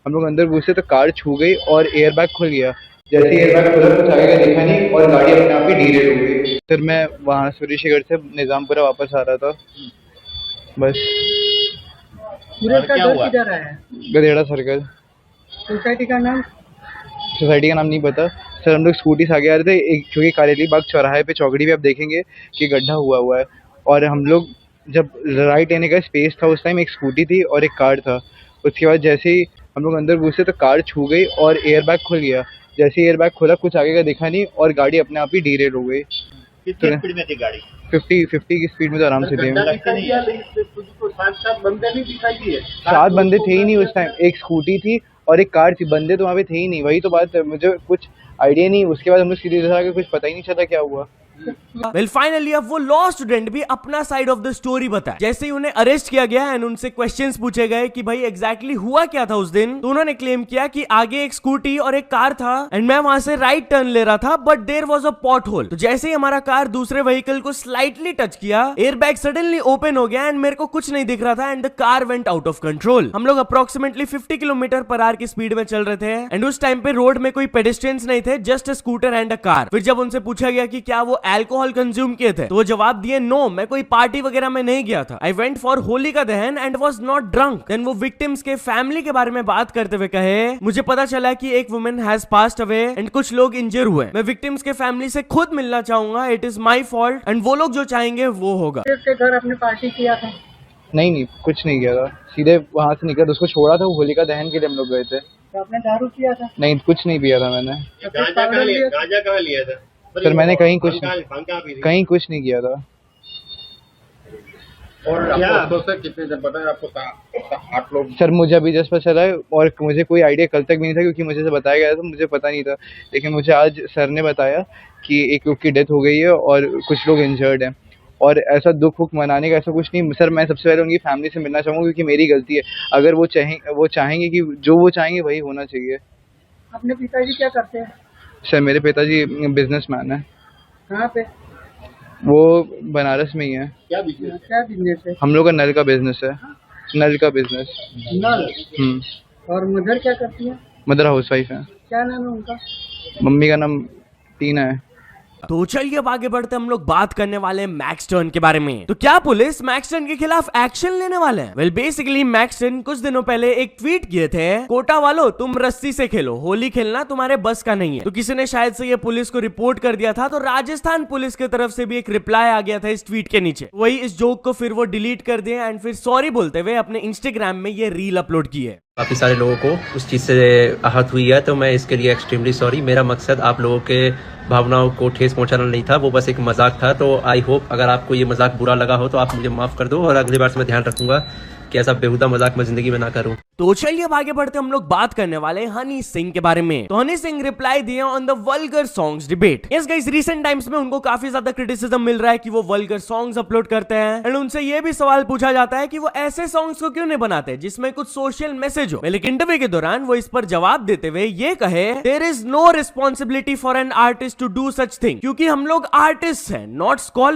हम लोग अंदर घुसे तो कार छू गई और एयर बैग खुल गया। जैसे ही एयर बैग खुला कुछ आगे का दिखा नहीं और गाड़ी अपने आप ही डीरेल हो गई। फिर मैं वहाँ सूर्यशेखर से निजामपुरा वापस आ रहा था, बस। सूरज का घर किधर है? गधेड़ा सर्कल। सोसाइटी का नाम? सोसाइटी का नाम नहीं पता सर। हम लोग स्कूटी से आगे आ रहे थे, एक क्योंकि कारेली बाग चौराहे पे चौकड़ी पे आप देखेंगे कि गड्ढा हुआ है, और हम लोग जब राइट लेने का स्पेस था उस टाइम एक स्कूटी थी और एक कार था। उसके बाद जैसे ही हम लोग अंदर घुसे तो कार छू गई और एयर बैग खुल गया। जैसे ही एयर बैग खुला कुछ आगे का दिखा नहीं और गाड़ी अपने आप ही डीरेल हो गई। कितनी स्पीड में थी गाड़ी? 50 की स्पीड में तो आराम से थी। सात बंदे नहीं दिखाई दिए? 7 बंदे थे ही नहीं उस टाइम, एक स्कूटी थी और एक कार थी, बंदे तो वहाँ पे थे ही नहीं। वही तो बात है, मुझे कुछ आइडिया नहीं। उसके बाद हम लोग सीधे आगे, कुछ पता ही नहीं चला क्या हुआ। वेल फाइनली अब वो लॉ स्टूडेंट भी अपना साइड ऑफ द स्टोरी बताए। जैसे ही उन्हें अरेस्ट किया गया एंड उनसे क्वेश्चंस पूछे गए कि भाई एग्जैक्टली हुआ क्या था उस दिन, तो उन्होंने क्लेम किया कि आगे एक स्कूटी और एक कार था एंड मैं वहां से राइट टर्न ले रहा था, but there was a pot hole. तो जैसे ही हमारा कार दूसरे व्हीकल को स्लाइटली टच किया, एयर बैग सडनली ओपन हो गया एंड मेरे को कुछ नहीं दिख रहा था and the car went out of control. हम लोग अप्रोक्सीमेटली 50 किलोमीटर पर आवर की स्पीड में चल रहे थे एंड उस टाइम पे रोड में कोई पेडेस्ट्रियंस नहीं थे, just a scooter and a car. फिर जब उनसे पूछा गया कि क्या वो अल्कोहल कंज्यूम किए थे, तो वो जवाब दिए नो, मैं कोई पार्टी वगैरह में नहीं गया था। आई वेंट फॉर होली का दहन and was not drunk. Then वो विक्टिम्स के फैमिली के बारे में बात करते हुए कहे, मुझे पता चला कि एक women has passed away and कुछ लोग इंजर हुए। मैं विक्टिम्स के फैमिली से खुद मिलना चाहूंगा, it is my fault and वो लोग जो चाहेंगे वो होगा। के घर अपने पार्टी किया था? नहीं, कुछ नहीं किया था, सीधे वहाँ से निकला, उसको छोड़ा था, वो होलिका दहन के लिए हम लोग गए थे। तो आपने दारू किया था? नहीं, कुछ नहीं पिया था मैंने। गांजा कहाँ लिया था? सर मैंने कहीं कुछ नहीं किया था। और आपको से कितने जब बताया आपको 8 लोग? सर मुझे अभी जस्ट पता चला है और मुझे कोई आइडिया कल तक भी नहीं था, क्योंकि मुझे से बताया गया था, मुझे पता नहीं था। लेकिन मुझे आज सर ने बताया कि एक लोग की डेथ हो गई है और कुछ लोग इंजर्ड हैं। और ऐसा दुख मनाने का ऐसा कुछ नहीं सर। मैं सबसे पहले उनकी फैमिली से मिलना चाहूँगा, क्योंकि मेरी गलती है। अगर वो चाहेंगे कि जो वो चाहेंगे वही होना चाहिए। अपने पिताजी क्या करते हैं? सर मेरे पिताजी बिजनेसमैन है। कहाँ पे? वो बनारस में ही है। क्या बिजनेस है? हम लोग का नल का बिजनेस है। नल का बिजनेस। नल? और मदर क्या करती है? मदर हाउस वाइफ है। क्या नाम है उनका? मम्मी का नाम टीना है। तो चलिए अब आगे बढ़ते हम लोग बात करने वाले हैं मैक्स टर्न के बारे में। तो क्या पुलिस मैक्स टर्न के खिलाफ एक्शन लेने वाले हैं? वेल बेसिकली मैक्स टर्न कुछ दिनों पहले एक ट्वीट किए थे, कोटा वालों तुम रस्सी से खेलो, होली खेलना तुम्हारे बस का नहीं है। तो किसी ने शायद से ये पुलिस को रिपोर्ट कर दिया था, तो राजस्थान पुलिस की तरफ से भी एक रिप्लाई आ गया था इस ट्वीट के नीचे। वही इस जोक को फिर वो डिलीट कर दिए एंड फिर सॉरी बोलते हुए अपने इंस्टाग्राम में ये रील अपलोड की है। काफ़ी सारे लोगों को उस चीज़ से आहत हुई है, तो मैं इसके लिए एक्सट्रीमली सॉरी। मेरा मकसद आप लोगों के भावनाओं को ठेस पहुंचाना नहीं था, वो बस एक मजाक था। तो आई होप अगर आपको ये मजाक बुरा लगा हो तो आप मुझे माफ़ कर दो, और अगली बार से मैं ध्यान रखूंगा कि ऐसा बेहुदा मजाक मैं जिंदगी में ना करूं। तो चलिए अब आगे बढ़ते हम लोग बात करने वाले हैं हनी सिंह के बारे में। तो हनी सिंह रिप्लाई दिए on the vulgar songs debate. Yes guys, recent times में उनको काफी ज्यादा क्रिटिसिज्म मिल रहा है कि वो वल्गर सॉन्ग्स अपलोड करते हैं एंड उनसे ये भी सवाल पूछा जाता है कि वो ऐसे सॉन्ग्स को क्यों नहीं बनाते जिसमें कुछ सोशल मैसेज हो। लेकिन इंटरव्यू के दौरान वो इस पर जवाब देते हुए ये कहे, there is no responsibility for an artist to do such thing, क्योंकि हम लोग आर्टिस्ट हैं, नॉट स्कॉलर।